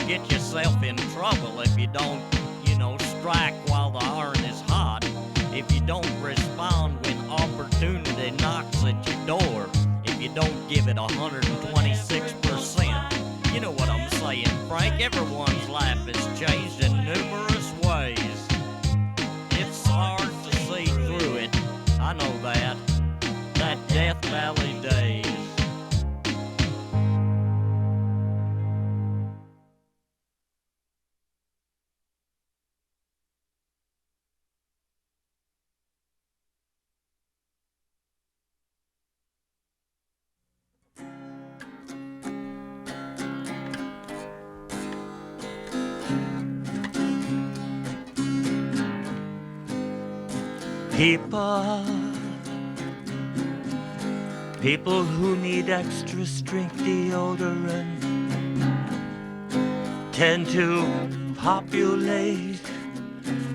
get yourself in trouble if you don't, strike while the iron is hot. If you don't respond when opportunity knocks at your door. If you don't give it 126%. You know what I'm saying, Frank? Everyone's life has changed in numerous ways. It's hard to see through it. I know that. That Death Valley days. People who need extra strength deodorant tend to populate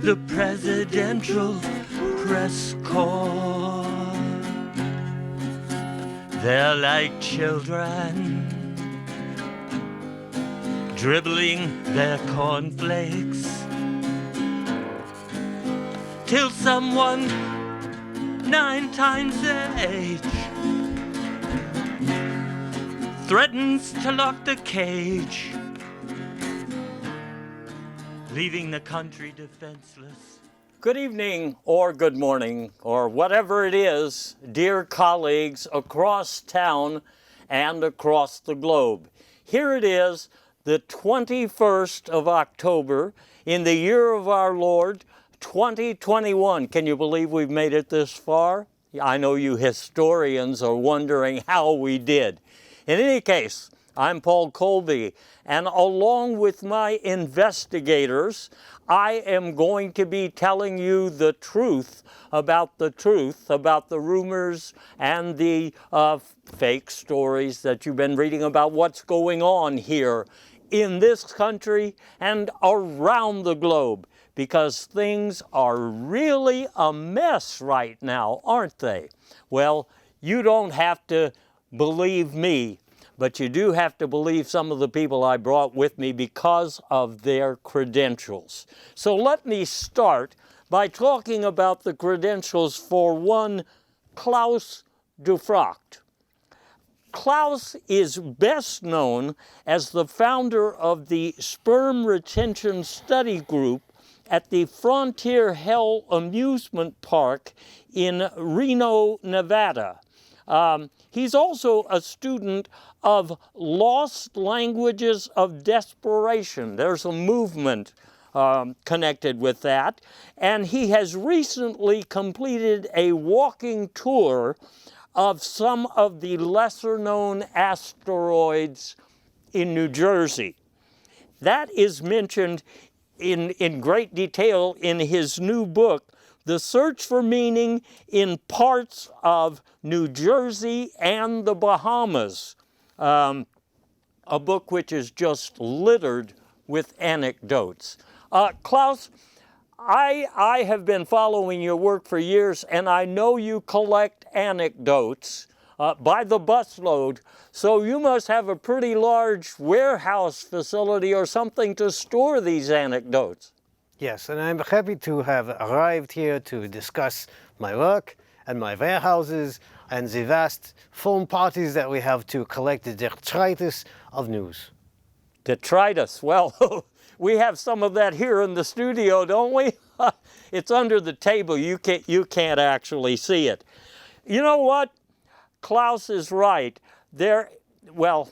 the presidential press corps. They're like children dribbling their cornflakes till someone 9 times their age threatens to lock the cage, leaving the country defenseless. Good evening or good morning or whatever it is, dear colleagues across town and across the globe. Here it is, the 21st of October in the year of our Lord, 2021. Can you believe we've made it this far? I know you historians are wondering how we did. In any case, I'm Paul Colby, and along with my investigators, I am going to be telling you the truth about the rumors and the fake stories that you've been reading about what's going on here in this country and around the globe, because things are really a mess right now, aren't they? Well, you don't have to believe me, but you do have to believe some of the people I brought with me because of their credentials. So let me start by talking about the credentials for one Klaus Dufracht. Klaus is best known as the founder of the Sperm Retention Study Group at the Frontier Hell Amusement Park in Reno, Nevada. He's also a student of Lost Languages of Desperation. There's a movement connected with that. And he has recently completed a walking tour of some of the lesser-known asteroids in New Jersey. That is mentioned in great detail in his new book, The Search for Meaning in Parts of New Jersey and the Bahamas, a book which is just littered with anecdotes. Klaus, I have been following your work for years, and I know you collect anecdotes by the busload, so you must have a pretty large warehouse facility or something to store these anecdotes. Yes, and I'm happy to have arrived here to discuss my work and my warehouses and the vast phone parties that we have to collect the detritus of news. Detritus, well, we have some of that here in the studio, don't we? It's under the table, you can't actually see it. You know what? Klaus is right. Well,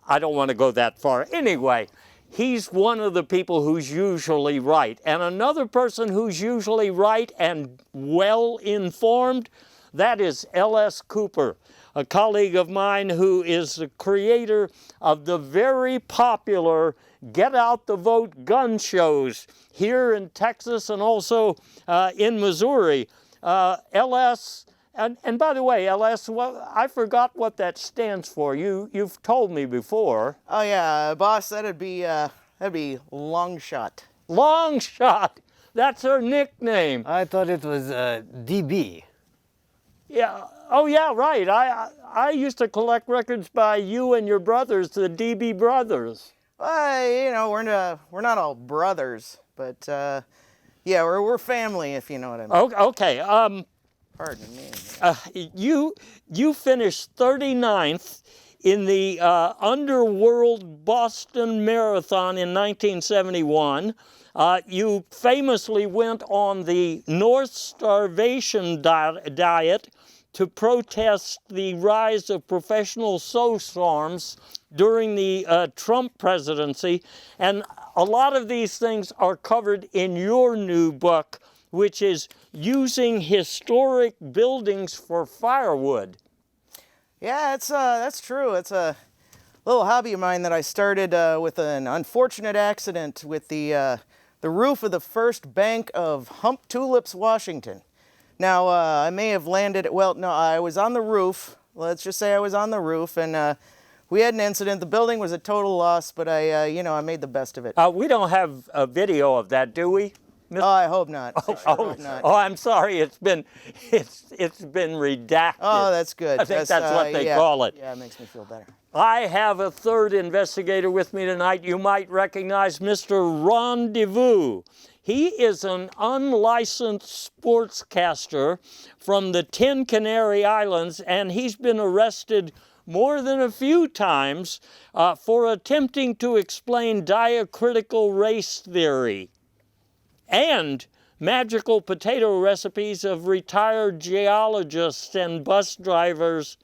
I don't want to go that far. Anyway, he's one of the people who's usually right. And another person who's usually right and well-informed, that is L.S. Cooper, a colleague of mine who is the creator of the very popular Get Out the Vote gun shows here in Texas and also in Missouri. L.S., and by the way, LS, well, I forgot what that stands for. You've told me before. Oh yeah, boss, that'd be Long Shot. Long Shot. That's her nickname. I thought it was DB. Yeah. Oh yeah, right. I used to collect records by you and your brothers, the DB brothers. You know, we're not all brothers, but yeah, we're family, if you know what I mean. Okay. Pardon me. You finished 39th in the Underworld Boston Marathon in 1971. You famously went on the North Starvation diet to protest the rise of professional snowstorms during the Trump presidency. And a lot of these things are covered in your new book, which is Using Historic Buildings for Firewood. Yeah, that's true. It's a little hobby of mine that I started with an unfortunate accident with the roof of the first bank of Hump Tulips, Washington. Now, I may have landed, well, no, I was on the roof. Let's just say I was on the roof, and we had an incident. The building was a total loss, but I made the best of it. We don't have a video of that, do we? Oh, I hope not. I hope not. Oh, I'm sorry. It's been redacted. Oh, that's good. I think that's what they call it. Yeah, it makes me feel better. I have a third investigator with me tonight. You might recognize Mr. Rendezvous. He is an unlicensed sportscaster from the 10 Canary Islands, and he's been arrested more than a few times for attempting to explain diacritical race theory and magical potato recipes of retired geologists and bus drivers.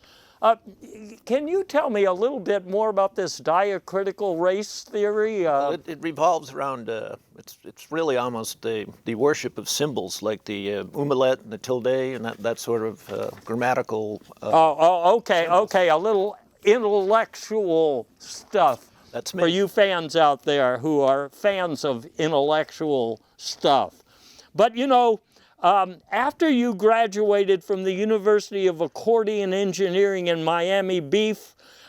Can you tell me a little bit more about this diacritical race theory? Well, it revolves around, it's really almost the worship of symbols, like the umlaut and the tilde and that sort of grammatical okay, symbols. okay, a little intellectual stuff. That's me. For you fans out there who are fans of intellectual stuff. But you know, after you graduated from the University of Accordion Engineering in Miami Beach,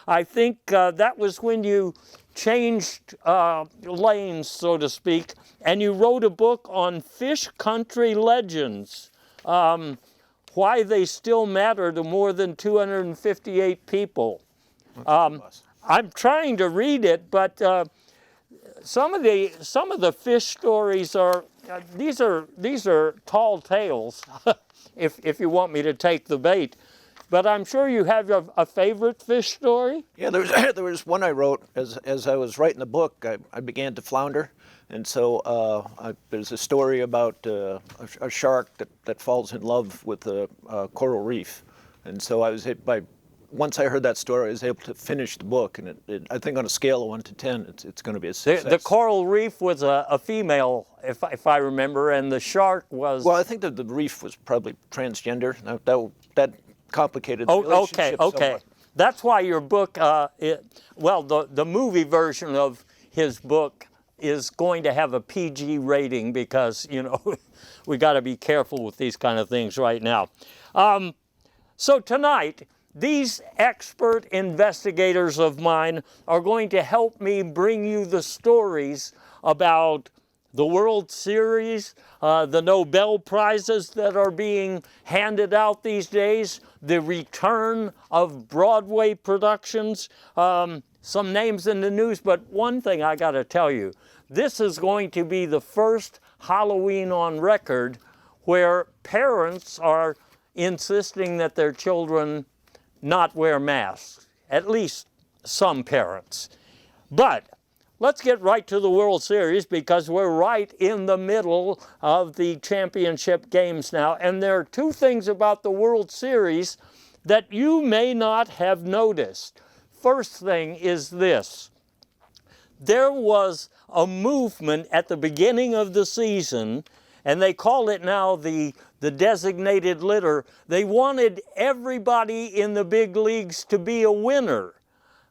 I think that was when you changed lanes, so to speak, and you wrote a book on fish country legends, why they still matter to more than 258 people. I'm trying to read it, but some of the fish stories are these are tall tales. if you want me to take the bait, but I'm sure you have a favorite fish story. Yeah, there was one I wrote as I was writing the book. I began to flounder, and so there's a story about a shark that falls in love with a coral reef, and so I was hit by. Once I heard that story, I was able to finish the book, and I think on a scale of 1 to 10, it's going to be a success. The coral reef was a female, if I remember, and the shark was... Well, I think that the reef was probably transgender. That complicated the relationship Okay. somewhat. That's why your book, the movie version of his book is going to have a PG rating because, you know, we got to be careful with these kind of things right now. So tonight, these expert investigators of mine are going to help me bring you the stories about the World Series, the Nobel Prizes that are being handed out these days, the return of Broadway productions, some names in the news, but one thing I got to tell you, this is going to be the first Halloween on record where parents are insisting that their children not wear masks, at least some parents. But let's get right to the World Series because we're right in the middle of the championship games now. And there are two things about the World Series that you may not have noticed. First thing is this. There was a movement at the beginning of the season, and they call it now the designated litter. They wanted everybody in the big leagues to be a winner.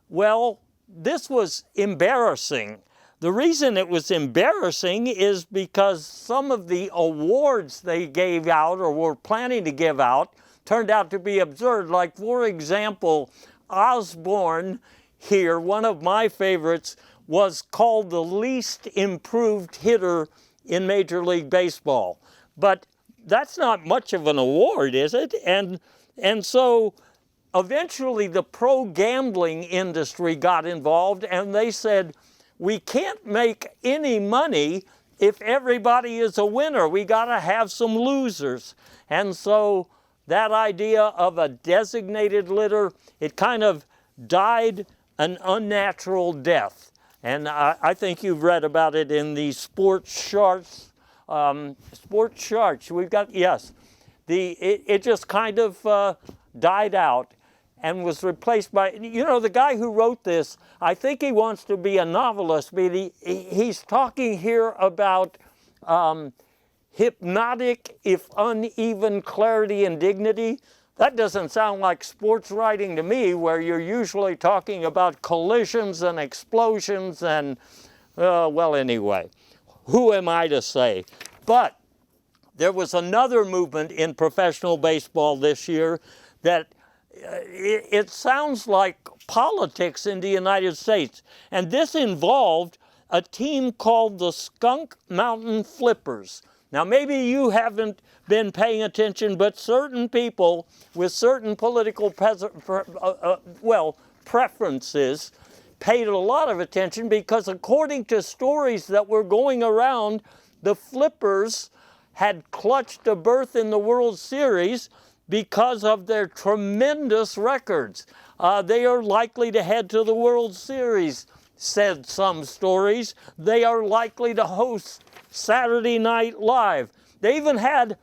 Well, this was embarrassing. The reason it was embarrassing is because some of the awards they gave out or were planning to give out turned out to be absurd. Like, for example, Osborne here, one of my favorites, was called the least improved hitter in Major League Baseball. But that's not much of an award, is it? And so eventually the pro gambling industry got involved and they said, we can't make any money if everybody is a winner. We got to have some losers. And so that idea of a designated litter, it kind of died an unnatural death. And I think you've read about it in the sports charts. Sports charts, we've got, yes. It just kind of died out and was replaced by, you know, the guy who wrote this, I think he wants to be a novelist, but he's talking here about hypnotic, if uneven clarity and dignity. That doesn't sound like sports writing to me, where you're usually talking about collisions and explosions and, well, anyway, who am I to say? But there was another movement in professional baseball this year that it sounds like politics in the United States. And this involved a team called the Skunk Mountain Flippers. Now, maybe you haven't been paying attention, but certain people with certain political preferences paid a lot of attention, because according to stories that were going around, the Flippers had clutched a berth in the World Series because of their tremendous records. They are likely to head to the World Series, said some stories. They are likely to host Saturday Night Live. They even had,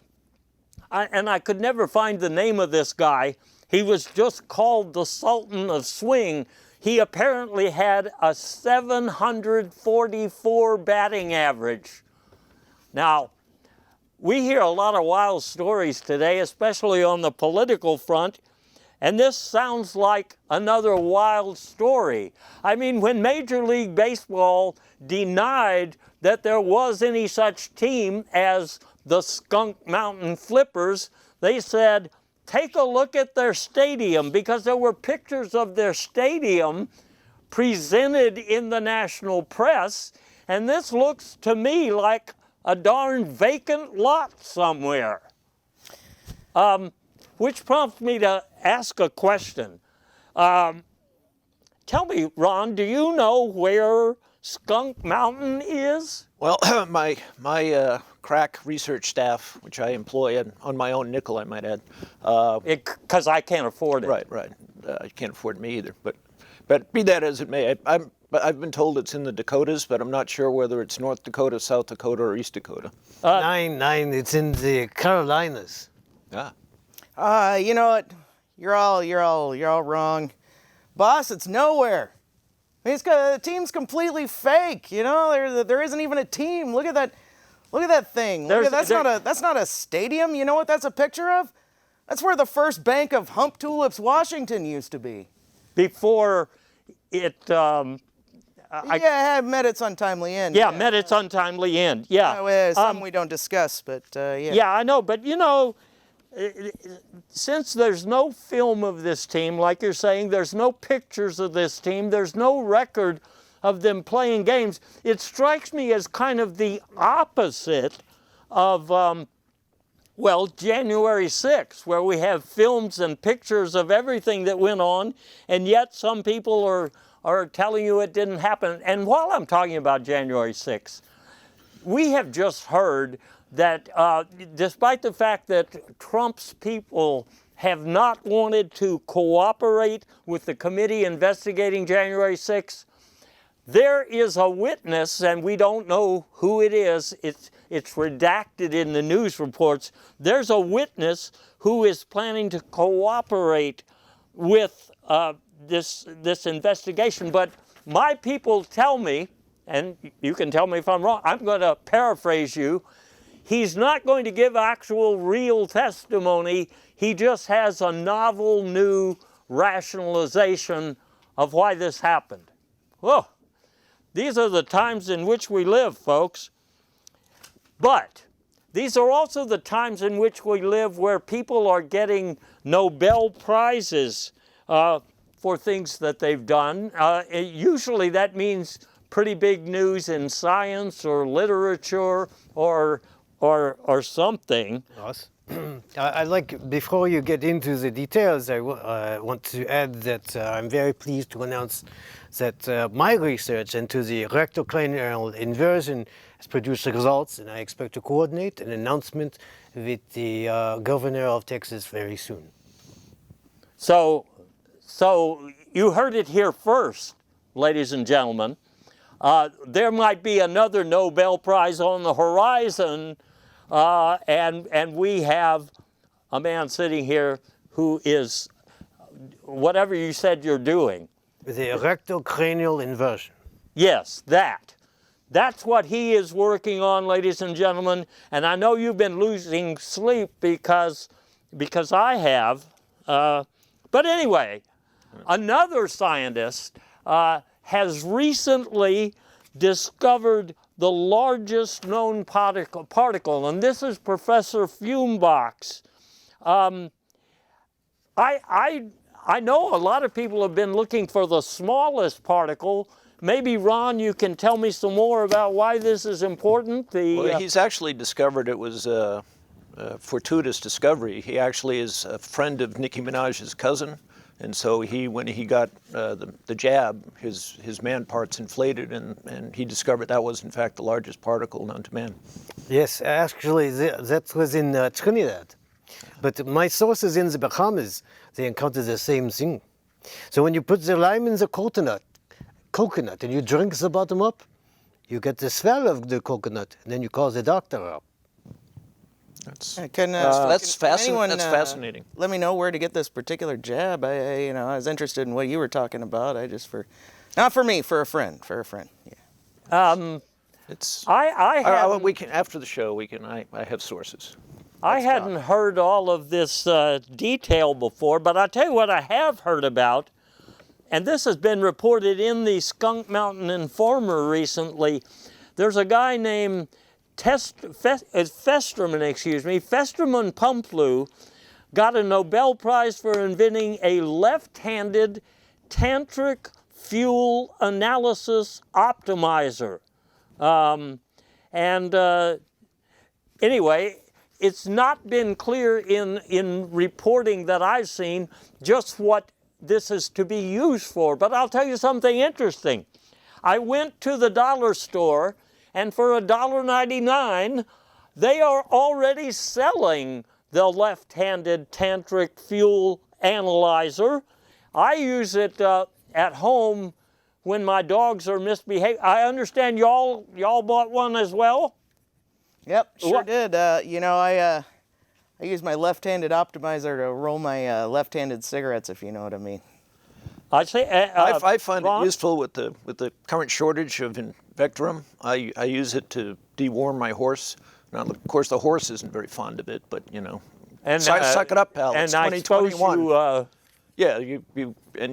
and I could never find the name of this guy, he was just called the Sultan of Swing. He apparently had a 744 batting average. Now, we hear a lot of wild stories today, especially on the political front, and this sounds like another wild story. I mean, when Major League Baseball denied that there was any such team as the Skunk Mountain Flippers, they said, take a look at their stadium, because there were pictures of their stadium presented in the national press, and this looks to me like a darn vacant lot somewhere. Which prompts me to ask a question. Tell me, Ron, do you know where Skunk Mountain is? Well, my crack research staff, which I employ on my own nickel, I might add. Because I can't afford it. Right. You can't afford me either. But be that as it may, I've been told it's in the Dakotas, but I'm not sure whether it's North Dakota, South Dakota, or East Dakota. Nine, it's in the Carolinas. Ah. You know what? You're all wrong. Boss, it's nowhere. I mean, the team's completely fake. You know, there isn't even a team. Look at that thing. That's not a stadium. You know what that's a picture of? That's where the first bank of Hump Tulips, Washington used to be. Before it, met its untimely end. Yeah, met its untimely end. Yeah. Something we don't discuss, but yeah. Yeah, I know, but you know, since there's no film of this team, like you're saying, there's no pictures of this team, there's no record of them playing games, it strikes me as kind of the opposite of, January 6th, where we have films and pictures of everything that went on, and yet some people are telling you it didn't happen. And while I'm talking about January 6th, we have just heard that despite the fact that Trump's people have not wanted to cooperate with the committee investigating January 6th, there is a witness, and we don't know who it is. It's redacted in the news reports. There's a witness who is planning to cooperate with this investigation. But my people tell me, and you can tell me if I'm wrong, I'm going to paraphrase you, he's not going to give actual real testimony. He just has a novel new rationalization of why this happened. Whoa. These are the times in which we live, folks. But these are also the times in which we live where people are getting Nobel Prizes for things that they've done. Usually that means pretty big news in science or literature or something. Yes. I like, before you get into the details, I want to add that I'm very pleased to announce that my research into the rectocranial inversion has produced results, and I expect to coordinate an announcement with the governor of Texas very soon. So you heard it here first, ladies and gentlemen. There might be another Nobel Prize on the horizon, and we have a man sitting here who is whatever you said you're doing. The rectocranial inversion. Yes, that. That's what he is working on, ladies and gentlemen. And I know you've been losing sleep because I have. But anyway, another scientist has recently discovered the largest known particle, and this is Professor Fumebach's. I know a lot of people have been looking for the smallest particle. Maybe, Ron, you can tell me some more about why this is important. Well, he's actually discovered it was a fortuitous discovery. He actually is a friend of Nicki Minaj's cousin. And so when he got the jab, his man parts inflated, and he discovered that was in fact the largest particle known to man. Yes, actually that was in Trinidad. But my sources in the Bahamas, they encountered the same thing. So when you put the lime in the coconut, and you drink the bottom up, you get the smell of the coconut, and then you call the doctor up. That's That's fascinating. Let me know where to get this particular jab. I was interested in what you were talking about. Not for me, for a friend. Yeah. It's. we can after the show. I have sources. I hadn't heard all of this detail before, but I'll tell you what I have heard about, and this has been reported in the Skunk Mountain Informer recently. There's a guy named Festerman Pumplu got a Nobel Prize for inventing a left-handed tantric fuel analysis optimizer. Anyway, it's not been clear in reporting that I've seen just what this is to be used for. But I'll tell you something interesting. I went to the dollar store, and for $1.99, they are already selling the left-handed tantric fuel analyzer. I use it at home when my dogs are misbehaving. I understand y'all bought one as well? Yep, sure did. I use my left-handed optimizer to roll my left-handed cigarettes, if you know what I mean. I say. I find Ron? it useful with the current shortage of Invectorum. I use it to deworm my horse. Now, of course, the horse isn't very fond of it, but And, suck it up, pal. And it's I suppose 2021. Yeah, you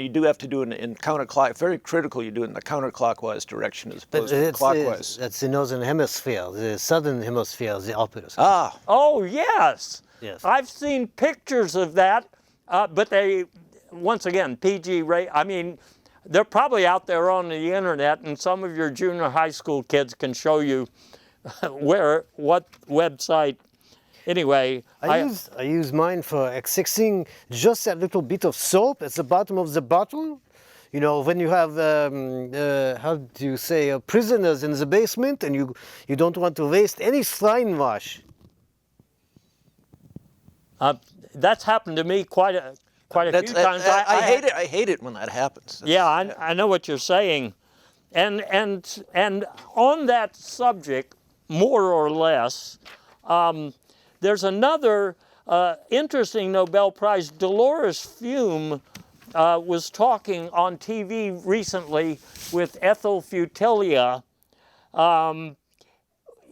do have to do it in counterclockwise. Very critical. You do it in the counterclockwise direction as opposed to clockwise. That's the northern hemisphere. The southern hemisphere is the opposite. Ah. Oh yes. Yes. I've seen pictures of that, but they, once again, PG rate. I mean, they're probably out there on the internet, and some of your junior high school kids can show you what website. Anyway, I use mine for accessing just that little bit of soap at the bottom of the bottle. You know, when you have, how do you say, prisoners in the basement, and you don't want to waste any slime wash. That's happened to me quite a few times. I hate it when that happens. Yeah, I know what you're saying, and on that subject, more or less. There's another interesting Nobel Prize. Dolores Fume was talking on TV recently with Ethel Futilia.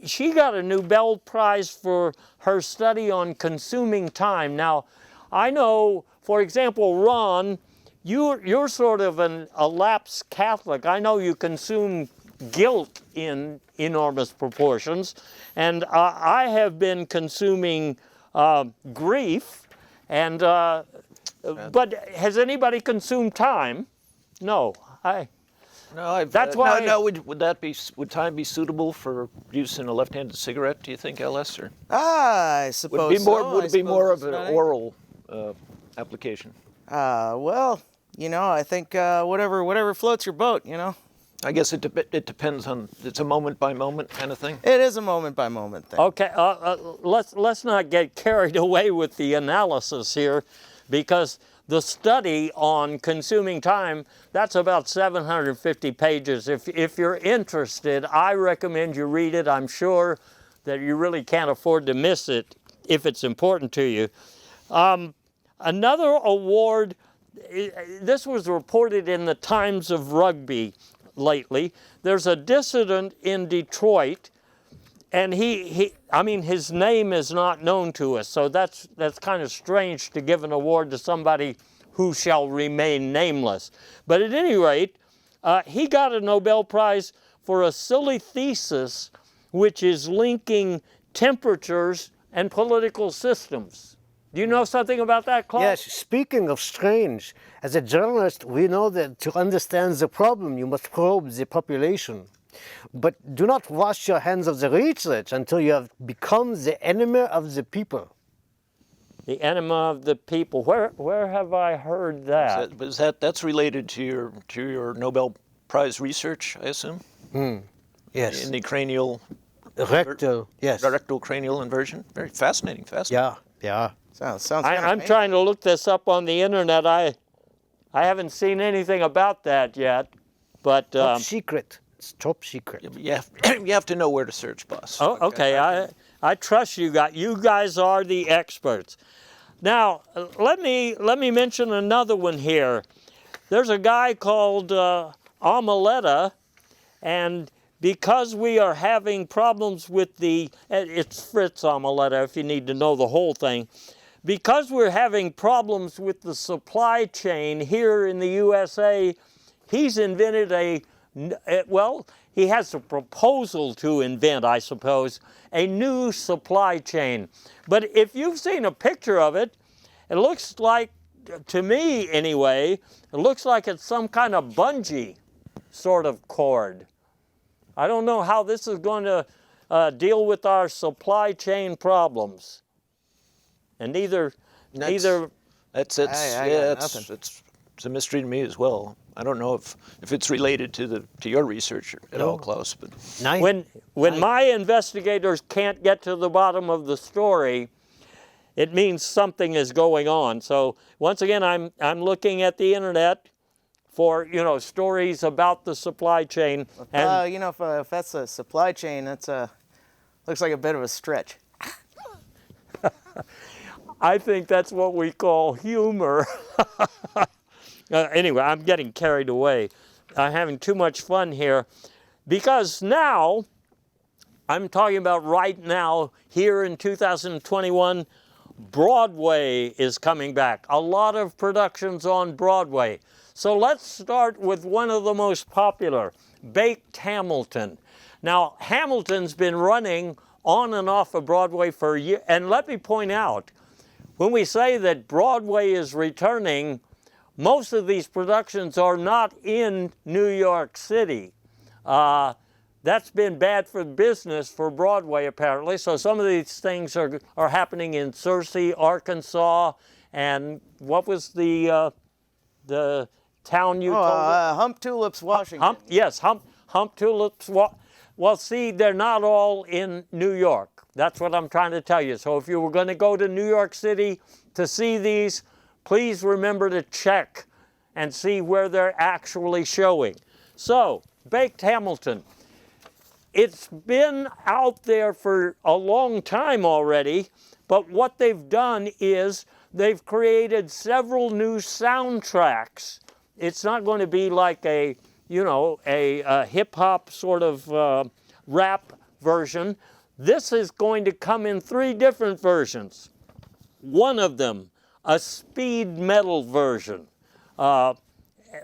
She got a Nobel Prize for her study on consuming time. Now, I know, for example, Ron, you're sort of a lapsed Catholic. I know you consume guilt in enormous proportions, and I have been consuming grief, and but has anybody consumed time? No, No, That's why. would time be suitable for use in a left-handed cigarette? Do you think, LS? Or I suppose would it be more? so. Would I it be more suppose of an it's not oral application? Well, I think whatever floats your boat, I guess it depends on. It's a moment by moment kind of thing. It is a moment by moment thing. Okay, let's not get carried away with the analysis here, because the study on consuming time, that's about 750 pages. If you're interested, I recommend you read it. I'm sure that you really can't afford to miss it if it's important to you. Another award, this was reported in the Times of Rugby lately. There's a dissident in Detroit, and his name is not known to us, so that's kind of strange to give an award to somebody who shall remain nameless. But at any rate, he got a Nobel Prize for a silly thesis which is linking temperatures and political systems. Do you know something about that, Claude? Yes, speaking of strange, as a journalist, we know that to understand the problem, you must probe the population. But do not wash your hands of the research until you have become the enemy of the people. The enemy of the people. Where have I heard that? That's related to your Nobel Prize research, I assume? Yes. In the cranial, Rectal, yes. rectal cranial inversion. Very fascinating. Yeah. Sounds I'm trying to look this up on the internet. I haven't seen anything about that yet, but Top secret. It's top secret. You have to know where to search, boss. oh, okay. I trust you guys. You guys are the experts. Now, let me mention another one here. There's a guy called Omeletta, and because we are having problems with it's Fritz Omeletta if you need to know the whole thing. Because we're having problems with the supply chain here in the USA, he's invented he has a proposal to invent, I suppose, a new supply chain. But if you've seen a picture of it, it looks like, to me anyway, it looks like it's some kind of bungee sort of cord. I don't know how this is going to deal with our supply chain problems. And It's a mystery to me as well. I don't know if it's related to your research at all, Klaus. But when my investigators can't get to the bottom of the story, it means something is going on. So once again, I'm looking at the internet for stories about the supply chain. And if that's a supply chain, that's looks like a bit of a stretch. I think that's what we call humor. Anyway, I'm getting carried away. I'm having too much fun here, because now, I'm talking about right now, here in 2021, Broadway is coming back. A lot of productions on Broadway. So let's start with one of the most popular, Baked Hamilton. Now, Hamilton's been running on and off of Broadway for a year, and let me point out, when we say that Broadway is returning, most of these productions are not in New York City. That's been bad for business for Broadway, apparently. So some of these things are happening in Searcy, Arkansas, and what was the town you told us? Hump Tulips, Washington. Hump Tulips. Well, see, they're not all in New York. That's what I'm trying to tell you. So if you were going to go to New York City to see these, please remember to check and see where they're actually showing. So, Baked Hamilton. It's been out there for a long time already, but what they've done is they've created several new soundtracks. It's not going to be like a hip-hop sort of rap version. This is going to come in 3 different versions. One of them, a speed metal version,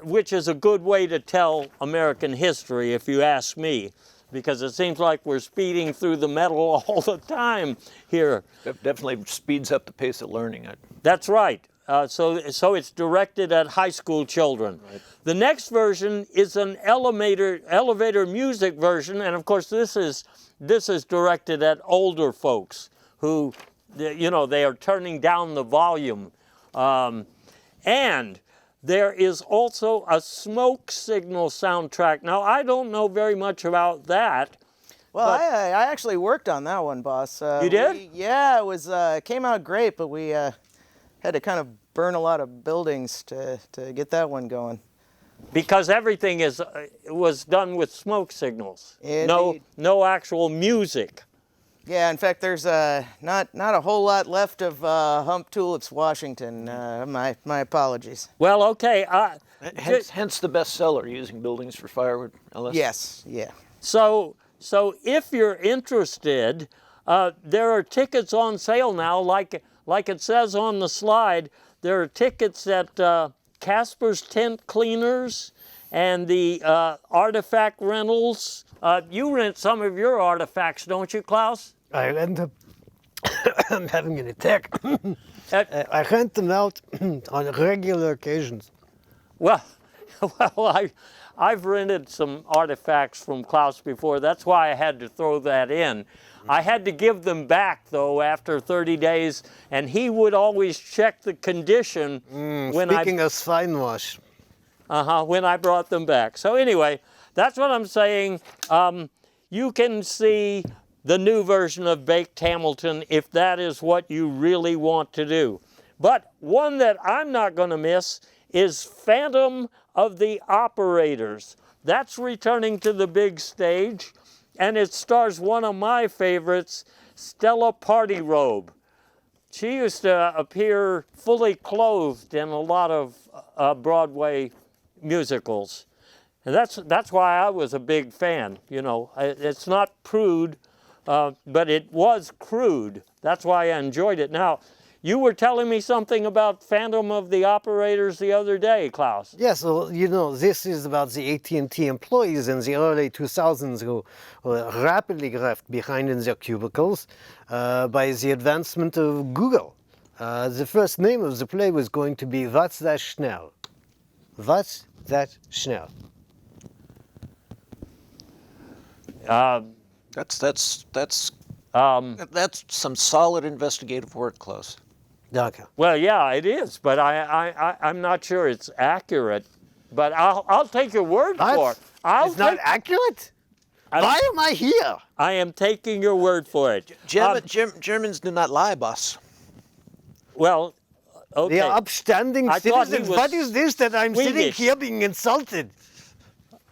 which is a good way to tell American history, if you ask me, because it seems like we're speeding through the metal all the time here. It definitely speeds up the pace of learning. That's right. So it's directed at high school children. Right. The next version is an elevator music version, and of course this is directed at older folks who, they are turning down the volume. And there is also a smoke signal soundtrack. Now, I don't know very much about that. Well, I actually worked on that one, boss. You did? Yeah, it came out great, but we had to kind of burn a lot of buildings to get that one going. Because everything was done with smoke signals. Indeed. No actual music. Yeah, in fact, there's not a whole lot left of Hump Tulips, Washington. My apologies. Well, okay. Hence the bestseller, Using Buildings for Firewood, Ellis. Yes, yeah. So if you're interested, there are tickets on sale now, like it says on the slide. There are tickets at Casper's Tent Cleaners and the Artifact Rentals. You rent some of your artifacts, don't you, Klaus? I rent them. I'm having an attack. I rent them out on regular occasions. Well, I've rented some artifacts from Klaus before. That's why I had to throw that in. I had to give them back, though, after 30 days, and he would always check the condition Speaking of fine wash. when I brought them back. So anyway, that's what I'm saying. You can see the new version of Baked Hamilton if that is what you really want to do. But one that I'm not going to miss is Phantom of the Operators. That's returning to the big stage, and it stars one of my favorites, Stella Partyrobe. She used to appear fully clothed in a lot of Broadway musicals. And that's why I was a big fan. It's not prude, but it was crude. That's why I enjoyed it. Now, you were telling me something about Phantom of the Operators the other day, Klaus. Yes, well, this is about the AT&T employees in the early 2000s who were rapidly left behind in their cubicles by the advancement of Google. The first name of the play was going to be What's That Schnell? What's That Schnell? That's some solid investigative work, Klaus. Okay. Well, yeah, it is, but I'm not sure it's accurate. But I'll take your word for it. It's not accurate? Why am I here? I am taking your word for it. Germans do not lie, boss. Well, okay. They are upstanding I thought he citizens. was What is this that I'm sitting Swedish. here being insulted?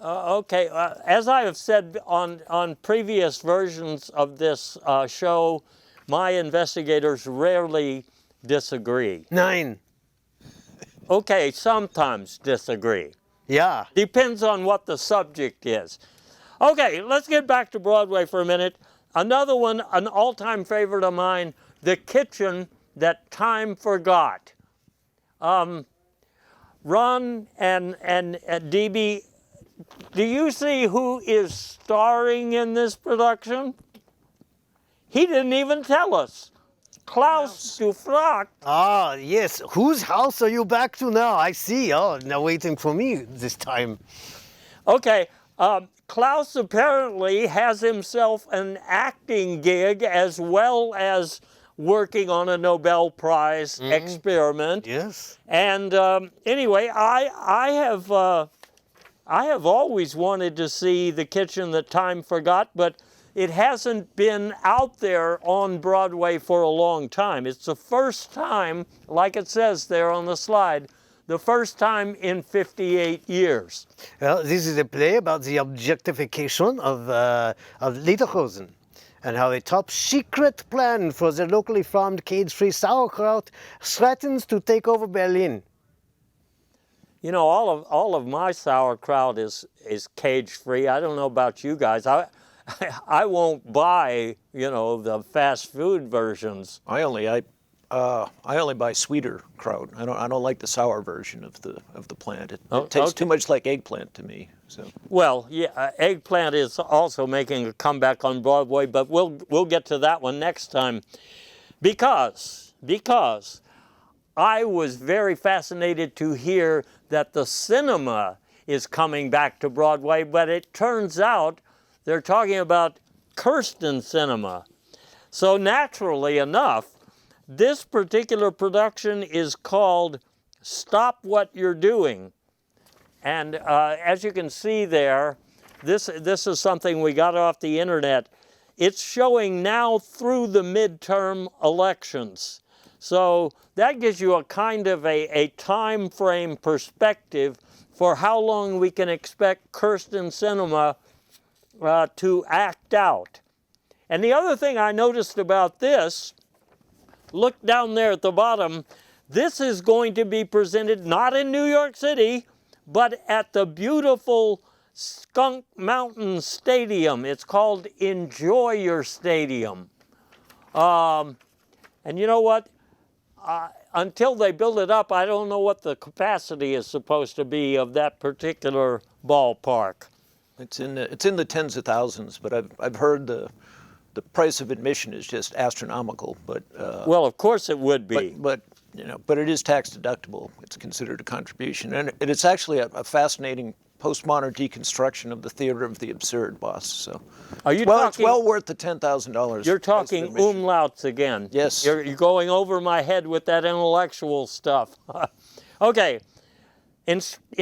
Okay, as I have said on previous versions of this show, my investigators rarely disagree. Nine. Okay, sometimes disagree. Yeah. Depends on what the subject is. Okay, let's get back to Broadway for a minute. Another one, an all-time favorite of mine, The Kitchen That Time Forgot. Ron and DB, do you see who is starring in this production? He didn't even tell us. Klaus Dufrak. Ah, yes. Whose house are you back to now? I see. Oh, now waiting for me this time. Okay, Klaus apparently has himself an acting gig as well as working on a Nobel Prize experiment. Yes. And anyway, I have always wanted to see The Kitchen That Time Forgot, but it hasn't been out there on Broadway for a long time. It's the first time, like it says there on the slide, the first time in 58 years. Well, this is a play about the objectification of Lederhosen and how a top secret plan for the locally farmed cage-free sauerkraut threatens to take over Berlin. You know, all of my sauerkraut is cage-free. I don't know about you guys. I won't buy, the fast food versions. I only buy sweeter kraut. I don't like the sour version of the plant. It tastes too much like eggplant to me. So. Well, yeah, eggplant is also making a comeback on Broadway, but we'll get to that one next time, because I was very fascinated to hear that the cinema is coming back to Broadway, but it turns out they're talking about Kirsten cinema. So naturally enough, this particular production is called Stop What You're Doing. And as you can see there, this is something we got off the internet. It's showing now through the midterm elections. So that gives you a kind of a time frame perspective for how long we can expect Kirsten cinema to act out. And the other thing I noticed about this, look down there at the bottom, this is going to be presented not in New York City, but at the beautiful Skunk Mountain Stadium. It's called Enjoy Your Stadium. And you know what? Until they build it up, I don't know what the capacity is supposed to be of that particular ballpark. It's in the tens of thousands, but I've heard the price of admission is just astronomical. But well, of course it would be. But it is tax deductible. It's considered a contribution, and it's actually a fascinating postmodern deconstruction of the theater of the absurd, boss. So, are you well, talking, it's well worth the $10,000. You're talking umlauts again. Yes. You're going over my head with that intellectual stuff. Okay. In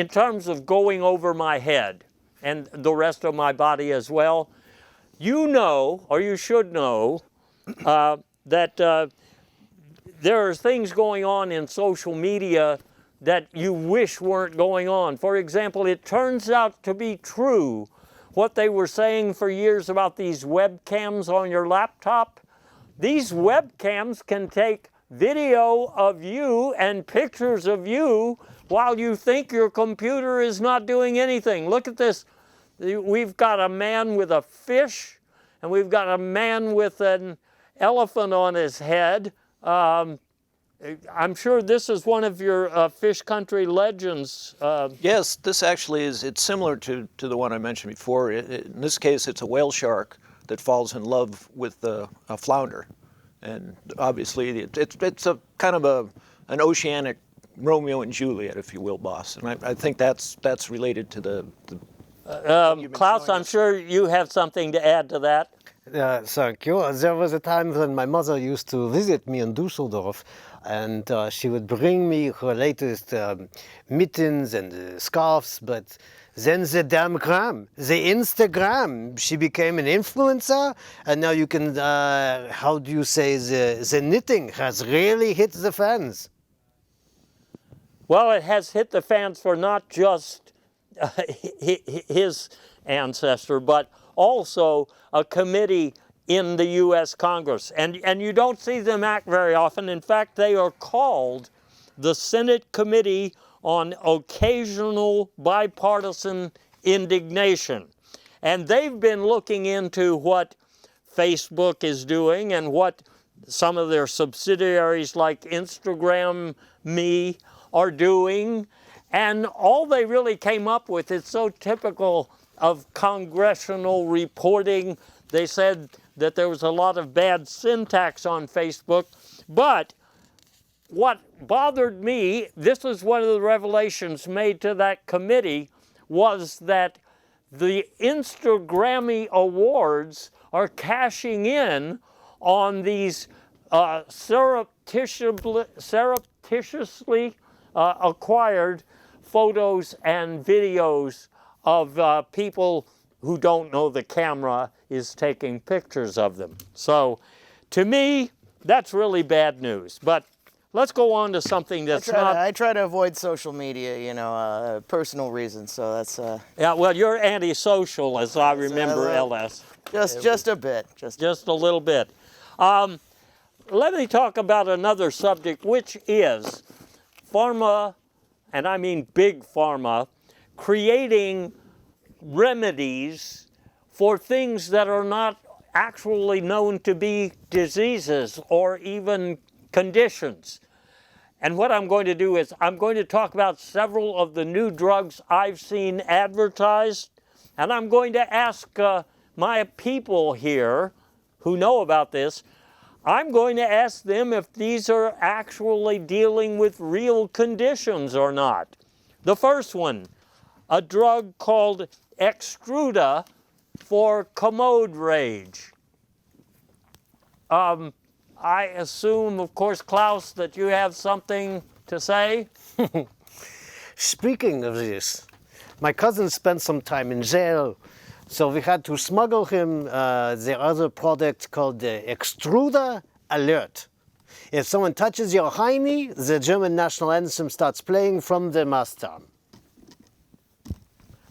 terms of going over my head and the rest of my body as well, you know, or you should know, that there are things going on in social media that you wish weren't going on. For example, it turns out to be true what they were saying for years about these webcams on your laptop. These webcams can take video of you and pictures of you while you think your computer is not doing anything. Look at this. We've got a man with a fish, and we've got a man with an elephant on his head. I'm sure this is one of your fish country legends. Yes, this actually it's similar to the one I mentioned before. In this case, it's a whale shark that falls in love with a flounder. And obviously, it's a kind of an oceanic Romeo and Juliet, if you will, boss. And I think that's related to the Klaus, I'm sure you have something to add to that. Thank you. There was a time when my mother used to visit me in Düsseldorf, and she would bring me her latest mittens and scarves, but then the damn gram, the Instagram, she became an influencer, and now you can, how do you say, the knitting has really hit the fans. Well, it has hit the fans for not just his ancestor, but also a committee in the U.S. Congress. And you don't see them act very often. In fact, they are called the Senate Committee on Occasional Bipartisan Indignation. And they've been looking into what Facebook is doing and what some of their subsidiaries like Instagram Me are doing. And all they really came up with is so typical of congressional reporting. They said that there was a lot of bad syntax on Facebook. But what bothered me, this is one of the revelations made to that committee, was that the Instagrammy awards are cashing in on these surreptitiously acquired photos and videos of people who don't know the camera is taking pictures of them. So to me, that's really bad news. But let's go on to something that's I try to avoid social media, you know, personal reasons. So that's yeah. Well, you're antisocial, as I remember, LS. just a bit, just a little bit. Let me talk about another subject, which is pharma, and I mean big pharma, creating remedies for things that are not actually known to be diseases or even conditions. And what I'm going to do is I'm going to talk about several of the new drugs I've seen advertised, and I'm going to ask my people here who know about this, I'm going to ask them if these are actually dealing with real conditions or not. The first one, a drug called Extruda for commode rage. I assume, of course, Klaus, that you have something to say? Speaking of this, my cousin spent some time in jail, so we had to smuggle him the other product called the Extruder Alert. If someone touches your hiney, the German national anthem starts playing from the mast arm.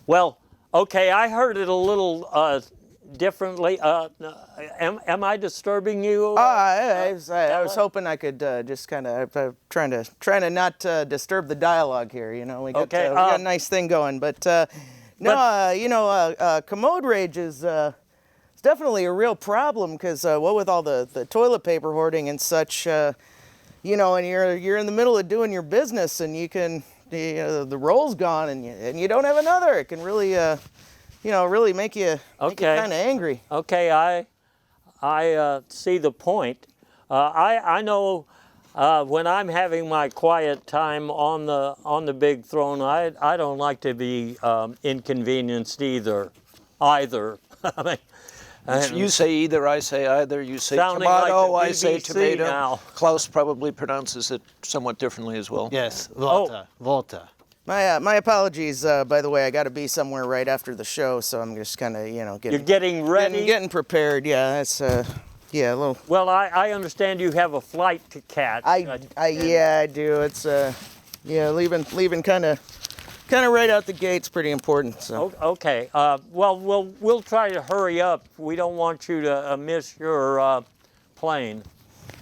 Well, okay, I heard it a little differently. Am I disturbing you? I was hoping I could just kind of trying to not disturb the dialogue here. You know, we got a nice thing going, but commode rage is it's definitely a real problem because with all the toilet paper hoarding and such, and you're in the middle of doing your business and you can the roll's gone and you don't have another. It can really really make you kind of angry. Okay, I see the point. I know when I'm having my quiet time on the big throne, I don't like to be inconvenienced either. I mean, you say either, I say either. You say sounding tomato, like I say tomato. now. Klaus probably pronounces it somewhat differently as well. Yes, water. My apologies, by the way. I got to be somewhere right after the show, so I'm just kind of, You're getting ready? Getting prepared, yeah. It's, a little... Well, I understand you have a flight to catch. I do. It's, leaving kind of right out the gate's pretty important, so. Okay, well, we'll try to hurry up. We don't want you to miss your plane.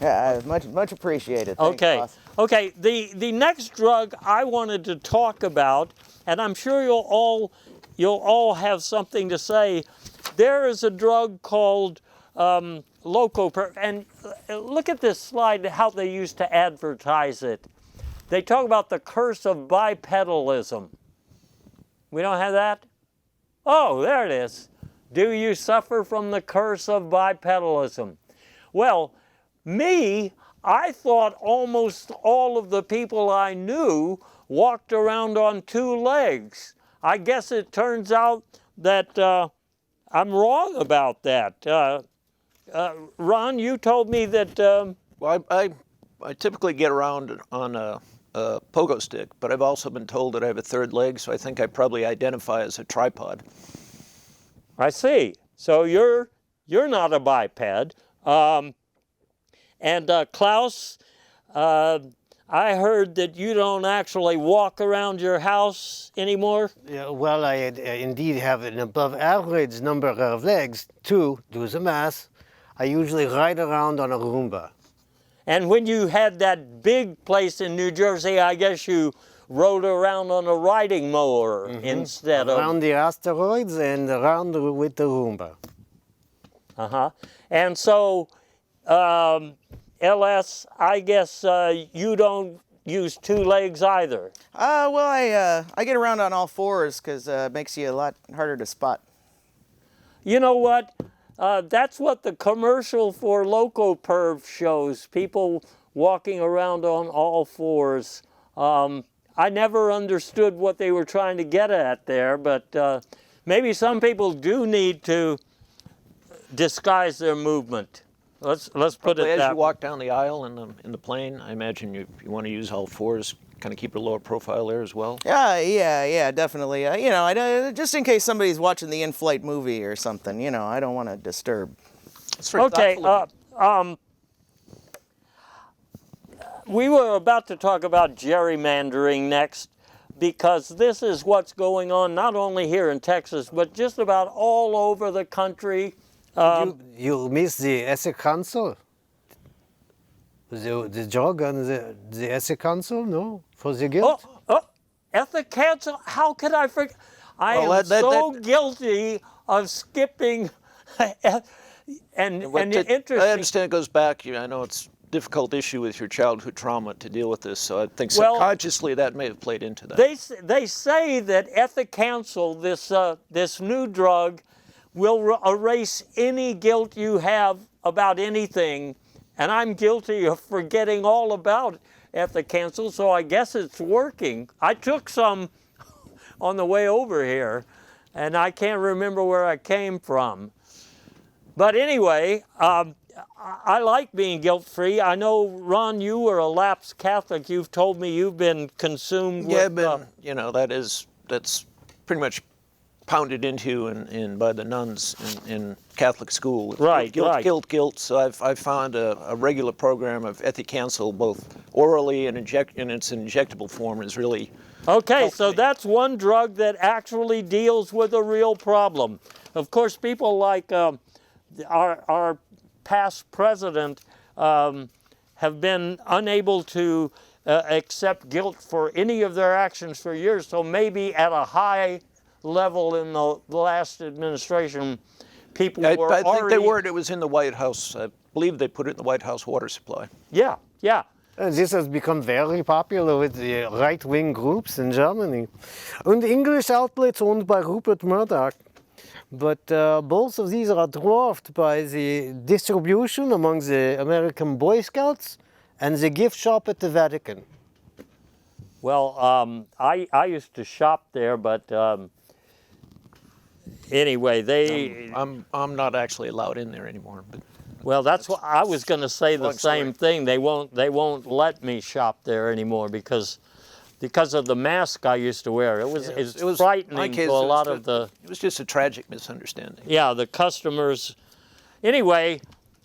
Yeah, much appreciated. Thanks, Okay. boss. Okay, the next drug I wanted to talk about, and I'm sure you'll all have something to say. There is a drug called Locoper, and look at this slide, how they used to advertise it. They talk about the curse of bipedalism. We don't have that? Oh, there it is. Do you suffer from the curse of bipedalism? Well, I thought almost all of the people I knew walked around on two legs. I guess it turns out that I'm wrong about that. Ron, you told me that... Well, I typically get around on a pogo stick, but I've also been told that I have a third leg, so I think I probably identify as a tripod. I see. So you're not a biped. And Klaus, I heard that you don't actually walk around your house anymore? Yeah, well, I indeed have an above average number of legs. 2, do the math. I usually ride around on a Roomba. And when you had that big place in New Jersey, I guess you rode around on a riding mower instead of... Around the asteroids and around with the Roomba. Uh-huh. And so... LS, I guess you don't use two legs either. Well, I get around on all fours because it makes you a lot harder to spot. You know what? That's what the commercial for Locoperv shows, people walking around on all fours. I never understood what they were trying to get at there, but maybe some people do need to disguise their movement. Let's put it that way. As you walk down the aisle in the plane, I imagine you want to use all fours, kind of keep a lower profile there as well. Yeah, definitely. Just in case somebody's watching the in-flight movie or something, I don't want to disturb. Okay. We were about to talk about gerrymandering next, because this is what's going on not only here in Texas, but just about all over the country. You miss the Essex Council? The drug on the Essex Council? No? For the guilt? Ethic Council? How could I forget? I am so guilty of skipping. and interesting. I understand it goes back. I know it's a difficult issue with your childhood trauma to deal with this, so I think subconsciously that may have played into that. They say that Ethic Council, this new drug, will erase any guilt you have about anything and I'm guilty of forgetting all about ethic council, so I guess it's working. I took some on the way over here, and I can't remember where I came from. But anyway, I like being guilt-free. I know, Ron, you were a lapsed Catholic. You've told me you've been consumed with... Yeah, but you know, that's pretty much pounded into in by the nuns in Catholic school. Right, guilt, right. Guilt. So I've found a regular program of ethic counsel, both orally and in its injectable form, is really... Okay, so that's one drug that actually deals with a real problem. Of course, people like our past president have been unable to accept guilt for any of their actions for years, so maybe at a high level in the last administration, people were I think already... they were. It was in the White House. I believe they put it in the White House water supply. Yeah, yeah. This has become very popular with the right-wing groups in Germany. And English outlets owned by Rupert Murdoch. But both of these are dwarfed by the distribution among the American Boy Scouts and the gift shop at the Vatican. Well, I used to shop there, but anyway, they... I'm not actually allowed in there anymore. But Well, that's what I was going to say. The same thing. They won't let me shop there anymore because of the mask I used to wear. It was frightening to a lot of the... It was just a tragic misunderstanding. Yeah, the customers. Anyway,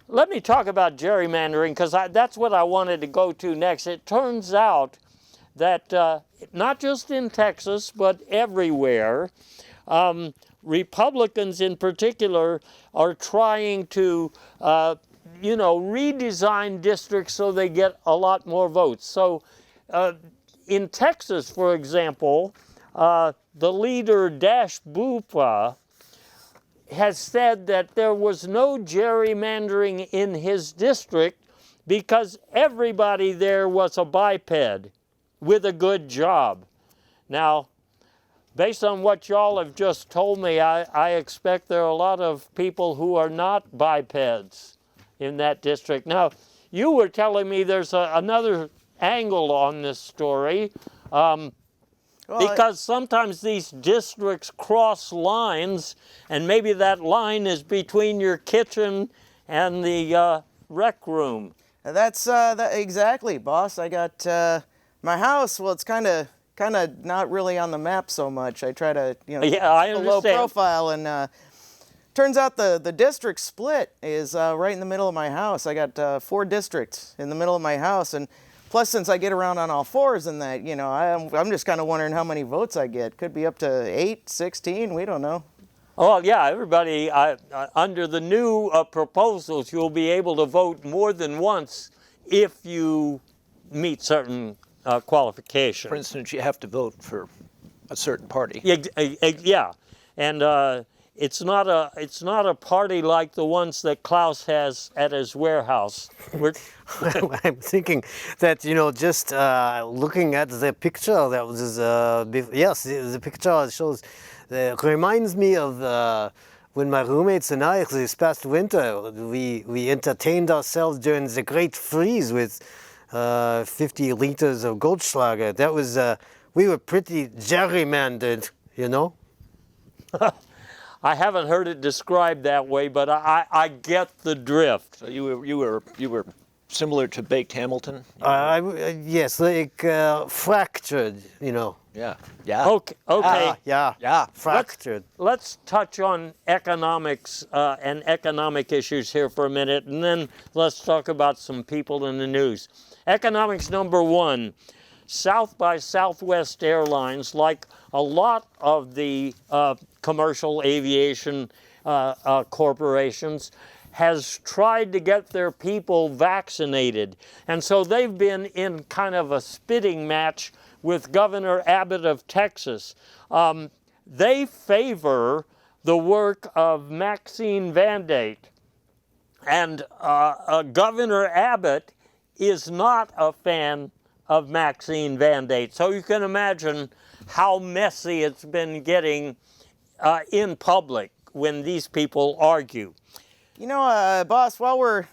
let me talk about gerrymandering because that's what I wanted to go to next. It turns out that not just in Texas, but everywhere, Republicans in particular are trying to, redesign districts so they get a lot more votes. So in Texas, for example, the leader Dash Bupa has said that there was no gerrymandering in his district because everybody there was a biped with a good job. Now, based on what y'all have just told me, I expect there are a lot of people who are not bipeds in that district. Now, you were telling me there's another angle on this story because sometimes these districts cross lines, and maybe that line is between your kitchen and the rec room. That's exactly, boss. I got my house. Well, it's kind of not really on the map so much. I try to, yeah, I understand. a low profile, and turns out the district split is right in the middle of my house. I got 4 districts in the middle of my house, and plus, since I get around on all fours and that, I'm just kind of wondering how many votes I get. Could be up to 8, 16, we don't know. Oh, yeah, everybody, under the new proposals, you'll be able to vote more than once if you meet certain qualifications. For instance, you have to vote for a certain party. Yeah, and it's not a party like the ones that Klaus has at his warehouse. I'm thinking that, just looking at the picture that was, yes, the picture shows, reminds me of when my roommates and I, this past winter, we entertained ourselves during the Great Freeze with 50 liters of Goldschlager. That was, we were pretty gerrymandered, I haven't heard it described that way, but I get the drift. So you were similar to Baked Hamilton? Yes, like fractured, Yeah. Okay. Yeah, fractured. Let's touch on economics and economic issues here for a minute, and then let's talk about some people in the news. Economics number 1. South by Southwest Airlines, like a lot of the commercial aviation corporations, has tried to get their people vaccinated. And so they've been in kind of a spitting match with Governor Abbott of Texas. They favor the work of Maxine Vandate. And Governor Abbott is not a fan of Maxine Vandate. So you can imagine how messy it's been getting in public when these people argue. Boss, while we're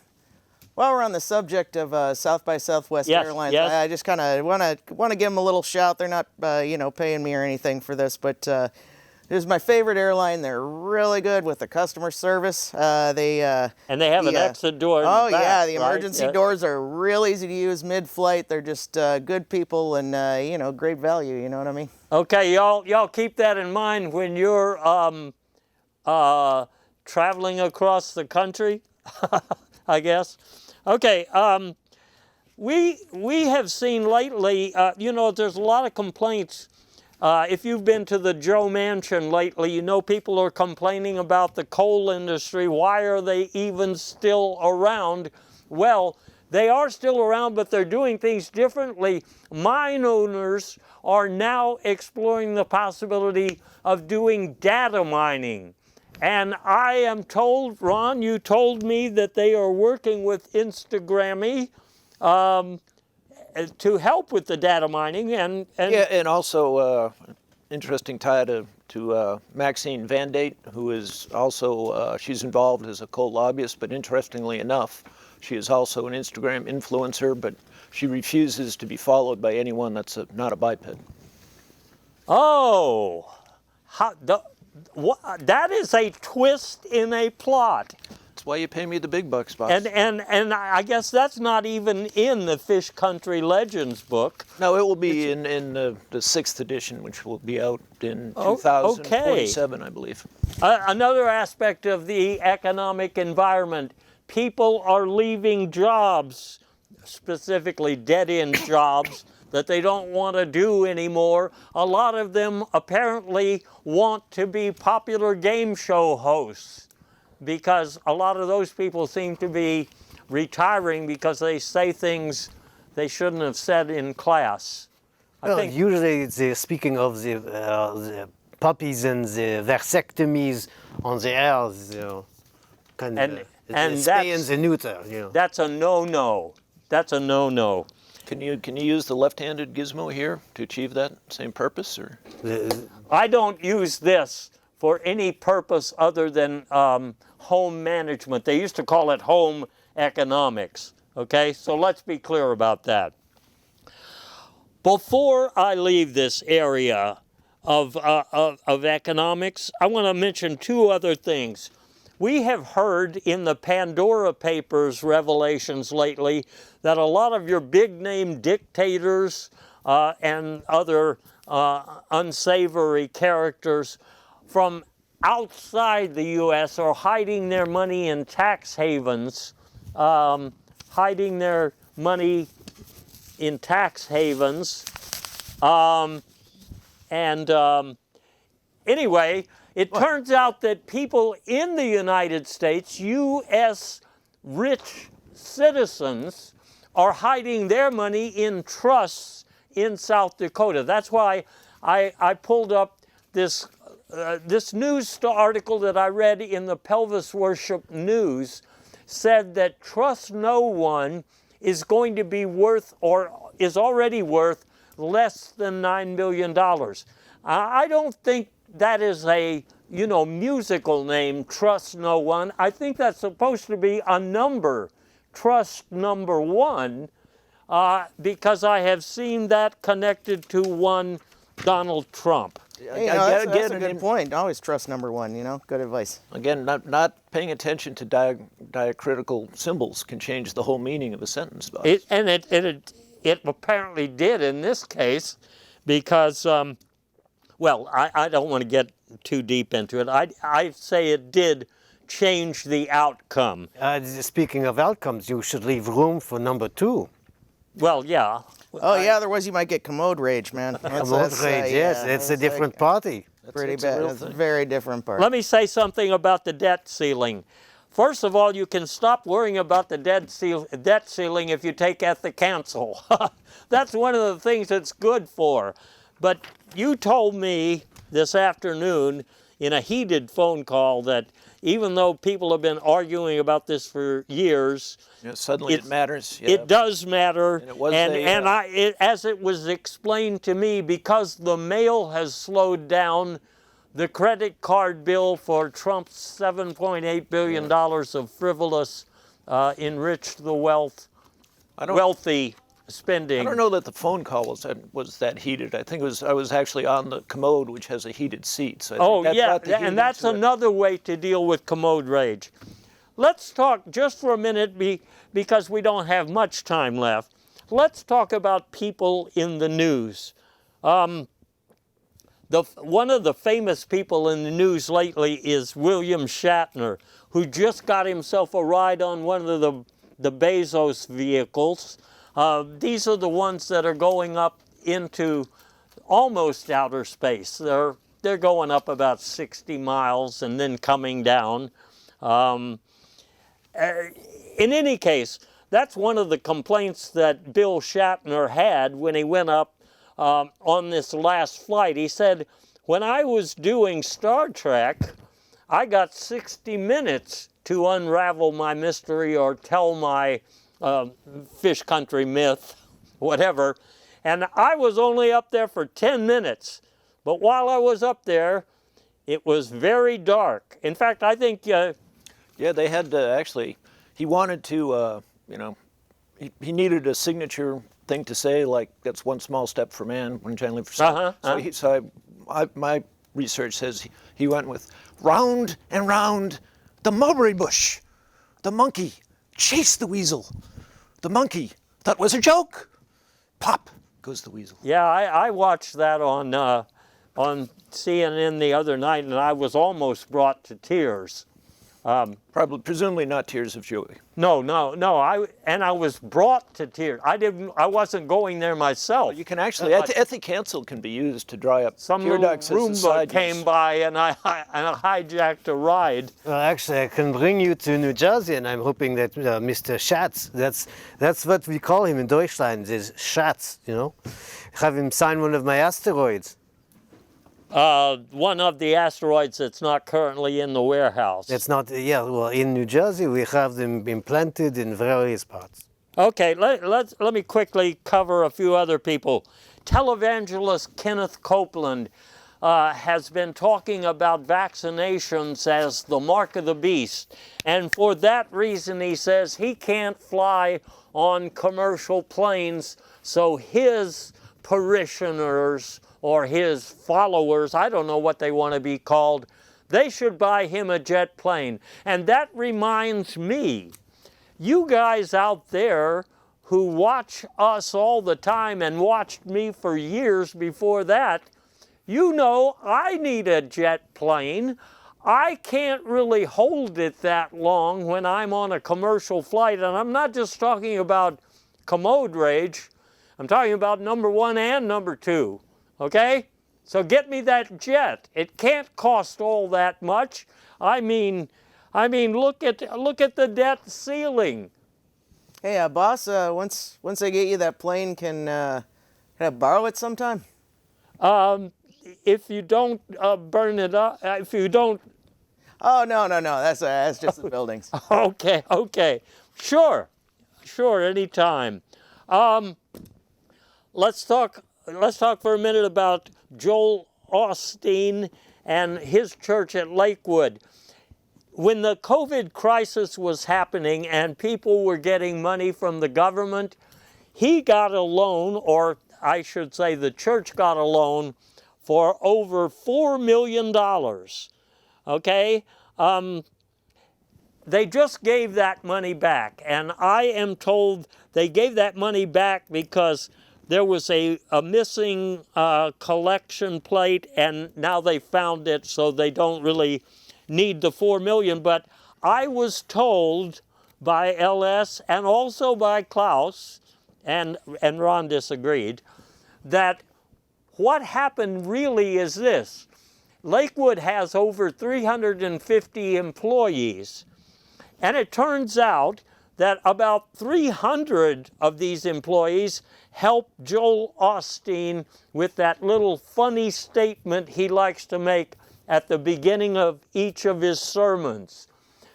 While we're on the subject of South by Southwest Yes, Airlines, yes. I just kind of want to give them a little shout. They're not, paying me or anything for this, but this is my favorite airline. They're really good with the customer service. And they have an exit door in Oh the back, yeah, the right? emergency Yeah. doors are real easy to use mid-flight. They're just good people and great value. You know what I mean? Okay, y'all keep that in mind when you're traveling across the country, I guess. Okay, we have seen lately, there's a lot of complaints. If you've been to the Joe Mansion lately, you know people are complaining about the coal industry. Why are they even still around? Well, they are still around, but they're doing things differently. Mine owners are now exploring the possibility of doing data mining. And I am told, Ron, you told me that they are working with Instagrammy to help with the data mining. And Yeah, and also interesting tie to Maxine Van Date, who is also, she's involved as a coal lobbyist, but interestingly enough, she is also an Instagram influencer, but she refuses to be followed by anyone that's not a biped. oh, that is a twist in a plot. That's why you pay me the big bucks, boss. And I guess that's not even in the Fish Country Legends book. No, it will be in the 6th edition, which will be out in 2047, I believe. Another aspect of the economic environment, people are leaving jobs, specifically dead-end jobs, that they don't want to do anymore. A lot of them apparently want to be popular game show hosts, because a lot of those people seem to be retiring because they say things they shouldn't have said in class. I Well, think usually they're speaking of the puppies and the vasectomies on the air, kind And- of and the spay that's- and the neuter, that's a no-no. That's a no-no. Can you use the left-handed gizmo here to achieve that same purpose, or? I don't use this for any purpose other than home management. They used to call it home economics, okay? So let's be clear about that. Before I leave this area of economics, I want to mention two other things. We have heard in the Pandora Papers revelations lately that a lot of your big-name dictators and other unsavory characters from outside the U.S. are hiding their money in tax havens, Anyway, it turns out that people in the United States, U.S. rich citizens, are hiding their money in trusts in South Dakota. That's why I pulled up this news article that I read in the Pelvis Worship News, said that Trust No One is going to be worth, or is already worth, less than $9 million. I don't think that is a, musical name, Trust No One. I think that's supposed to be a number, Trust Number One, because I have seen that connected to one Donald Trump. Hey, that's a good point. Always trust number one. Good advice. Again, not paying attention to diacritical symbols can change the whole meaning of a sentence, boss. It apparently did in this case, because, I don't want to get too deep into it. I say it did change the outcome. Speaking of outcomes, you should leave room for number 2. Well, yeah. Oh yeah, otherwise you might get commode rage, man. Commode rage, yes, it's a different party. Pretty It's a bad. real It's a thing. very different part. Let me say something about the debt ceiling. First of all, you can stop worrying about the debt ceiling if you take Ethicancel. That's one of the things it's good for. But you told me this afternoon in a heated phone call that even though people have been arguing about this for years, Suddenly it matters. Yeah. it does matter. And it was as it was explained to me, because the mail has slowed down, the credit card bill for Trump's $7.8 billion of frivolous enrich the I don't, wealthy spending. I don't know that the phone call was that heated. I think I was actually on the commode, which has a heated seat. So I think that brought the heat and that's into it. another way to deal with commode rage. Let's talk just for a minute, because we don't have much time left. Let's talk about people in the news. One of the famous people in the news lately is William Shatner, who just got himself a ride on one of the Bezos vehicles. These are the ones that are going up into almost outer space. They're going up about 60 miles and then coming down. In any case, that's one of the complaints that Bill Shatner had when he went up on this last flight. He said, when I was doing Star Trek, I got 60 minutes to unravel my mystery or tell my fish country myth, whatever, and I was only up there for 10 minutes. But while I was up there, it was very dark. In fact, I think... Yeah, they had to actually, he wanted to, he needed a signature thing to say, like, that's one small step for man, one giant leap for son. My research says he went with round and round the mulberry bush. The monkey chased the weasel. The monkey thought it was a joke. Pop goes the weasel. Yeah, I watched that on CNN the other night, and I was almost brought to tears. Presumably not tears of joy. No. I was brought to tears. I wasn't going there myself. Well, you can actually, ethicancel can be used to dry up Some tear little ducts as a Roomba side came use. by and I hijacked a ride. Well, actually, I can bring you to New Jersey, and I'm hoping that Mr. Schatz, that's what we call him in Deutschland, is Schatz, have him sign one of my asteroids. One of the asteroids that's not currently in the warehouse. It's not, well, in New Jersey, we have them implanted in various parts. Okay, let me quickly cover a few other people. Televangelist Kenneth Copeland has been talking about vaccinations as the mark of the beast. And for that reason, he says he can't fly on commercial planes, so his parishioners or his followers, I don't know what they want to be called, they should buy him a jet plane. And that reminds me, you guys out there who watch us all the time and watched me for years before that, you know I need a jet plane. I can't really hold it that long when I'm on a commercial flight, and I'm not just talking about commode rage, I'm talking about number 1 and number 2. Okay? So get me that jet. It can't cost all that much. I mean, look at the debt ceiling. Hey, boss, once I get you that plane, can I borrow it sometime? If you don't burn it up, if you don't... Oh, no, that's just the buildings. Okay. Sure, anytime. Let's talk for a minute about Joel Osteen and his church at Lakewood. When the COVID crisis was happening and people were getting money from the government, he got a loan, or I should say the church got a loan, for over $4 million. Okay? They just gave that money back, and I am told they gave that money back because there was a missing collection plate, and now they found it, so they don't really need the $4 million. But I was told by LS and also by Klaus, and Ron disagreed, that what happened really is this. Lakewood has over 350 employees, and it turns out that about 300 of these employees helped Joel Osteen with that little funny statement he likes to make at the beginning of each of his sermons.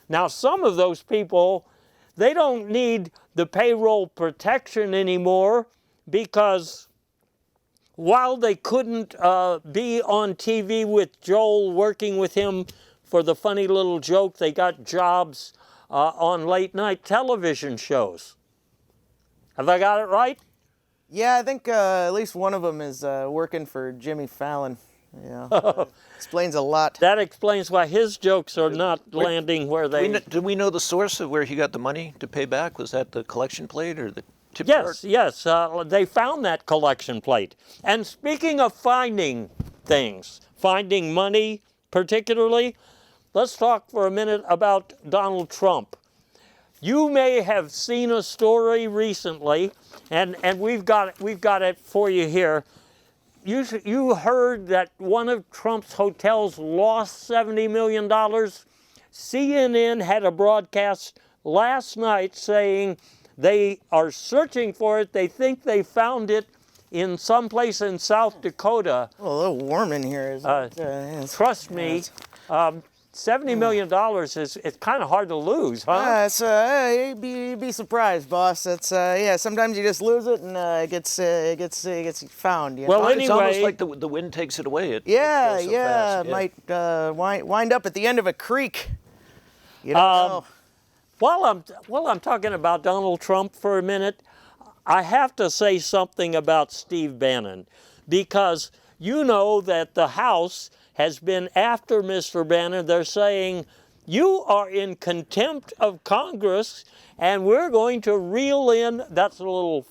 Now, some of those people, they don't need the payroll protection anymore because while they couldn't be on TV with Joel working with him for the funny little joke, they got jobs on late night television shows. Have I got it right? Yeah, I think at least one of them is working for Jimmy Fallon. Yeah, explains a lot. That explains why his jokes are not landing where they... Do we know the source of where he got the money to pay back? Was that the collection plate or the tip jar? Yes, they found that collection plate. And speaking of finding things, finding money particularly, let's talk for a minute about Donald Trump. You may have seen a story recently, and we've got it for you here. You heard that one of Trump's hotels lost $70 million. CNN had a broadcast last night saying they are searching for it. They think they found it in some place in South Dakota. Oh, a little warm in here, isn't it? Trust me, $70 million is it's kind of hard to lose, huh? You'd be surprised, boss. It's yeah. Sometimes you just lose it and it gets found. You know? Well, It's almost anyway, like the wind takes it away. It yeah, goes so yeah. fast. Might wind up at the end of a creek. You don't know. while I'm talking about Donald Trump for a minute, I have to say something about Steve Bannon, because you know that the House has been after Mr. Bannon. They're saying, you are in contempt of Congress, and we're going to reel in, that's a little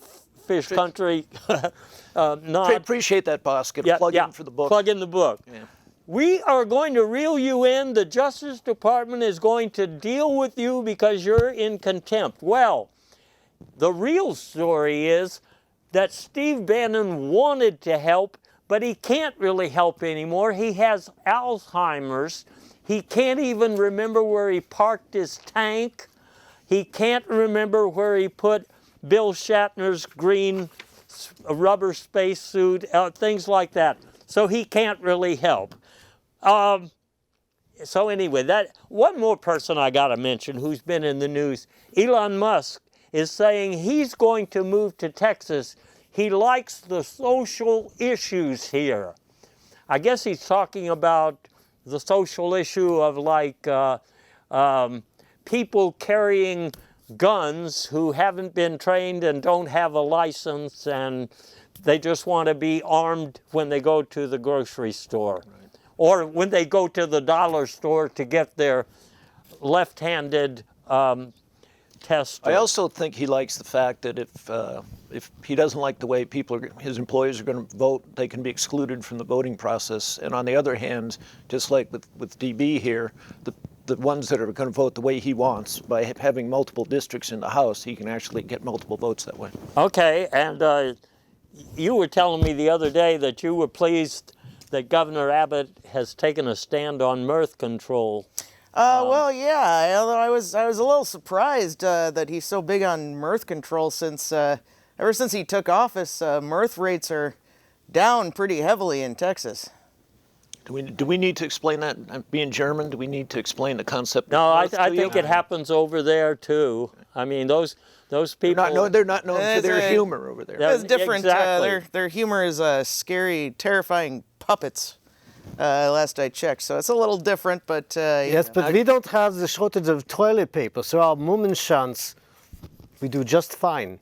fish country nod. Appreciate that, boss. Get a plug in for the book. Plug in the book. Yeah. We are going to reel you in. The Justice Department is going to deal with you because you're in contempt. Well, the real story is that Steve Bannon wanted to help, but he can't really help anymore. He has Alzheimer's. He can't even remember where he parked his tank. He can't remember where he put Bill Shatner's green rubber spacesuit, things like that. So he can't really help. So anyway, that one more person I got to mention who's been in the news, Elon Musk, is saying he's going to move to Texas. He likes the social issues here. I guess he's talking about the social issue of like people carrying guns who haven't been trained and don't have a license, and they just want to be armed when they go to the grocery store. Right. Or when they go to the dollar store to get their left-handed test. I also think he likes the fact that if he doesn't like the way his employees are going to vote, they can be excluded from the voting process. And on the other hand, just like with DB here, the ones that are going to vote the way he wants, by having multiple districts in the House, he can actually get multiple votes that way. Okay, and you were telling me the other day that you were pleased that Governor Abbott has taken a stand on mirth control. Well, yeah. Although I was a little surprised that he's so big on mirth control, since ever since he took office, mirth rates are down pretty heavily in Texas. Do we need to explain that? Being German, do we need to explain the concept? No, of mirth I to think you? it happens over there too. I mean, those people. They're not known for their humor over there. Yeah. It's different. Exactly. Their humor is scary, terrifying puppets. Last I checked, so it's a little different, but Yes, but we don't have the shortage of toilet paper, so our Mummenschanz, we do just fine.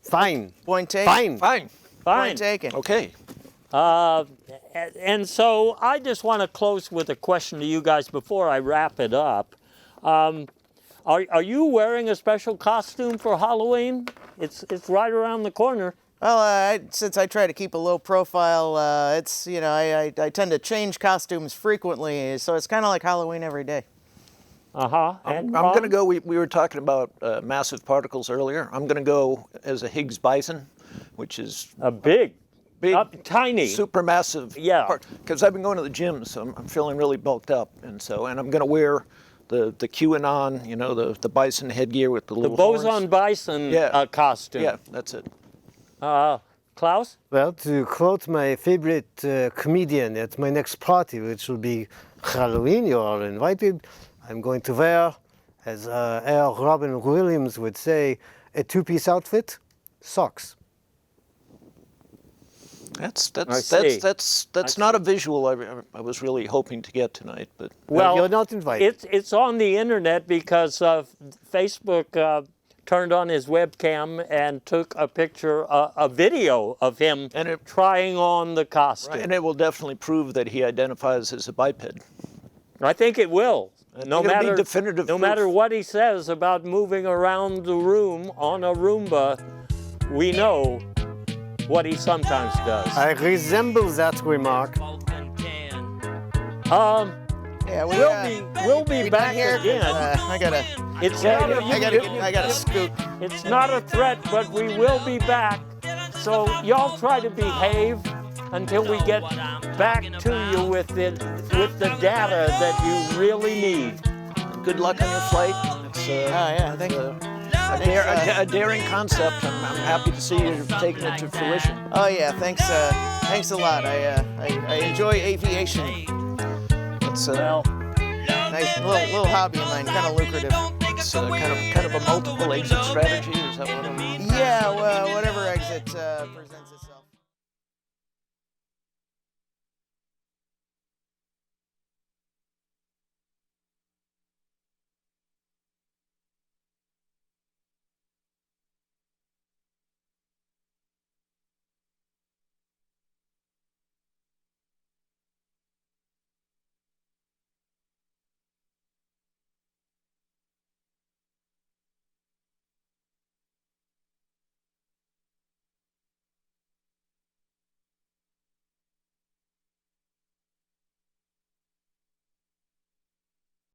Fine. Point taken. Fine. Point taken. Okay. And so I just want to close with a question to you guys before I wrap it up. Are you wearing a special costume for Halloween? It's right around the corner. Well, since I try to keep a low profile, it's, you know, I tend to change costumes frequently, so it's kind of like Halloween every day. Uh-huh. I'm going to go, we were talking about massive particles earlier. I'm going to go as a Higgs bison, which is a big, tiny, supermassive. Yeah. Because I've been going to the gym, so I'm feeling really bulked up, and I'm going to wear the QAnon, you know, the bison headgear with the little boson horns. bison costume. Yeah, that's it. Klaus? Well, to quote my favorite comedian at my next party, which will be Halloween, you are invited, I'm going to wear, as L. Robin Williams would say, a two-piece outfit, socks. That's not a visual I was really hoping to get tonight, but Well, you're not invited. It's on the internet because Facebook turned on his webcam and took a picture, a video of him trying on the costume. and it will definitely prove that he identifies as a biped. I think it will. No it'll be matter, definitive no proof. matter what he says about moving around the room on a Roomba, we know what he sometimes does. I resemble that remark. Yeah, We'll be back here. again. I gotta scoot. It's not a threat, but we will be back. So y'all try to behave until we get back to you with the data that you really need. Good luck on your flight. It's Thank you. a daring concept. I'm happy to see you taking it to fruition. Oh yeah, thanks a lot. I enjoy aviation. It's Nice little hobby of mine, kind of lucrative. it's kind of a multiple exit strategy. Is that what I'm? Yeah, well, whatever exit presents itself.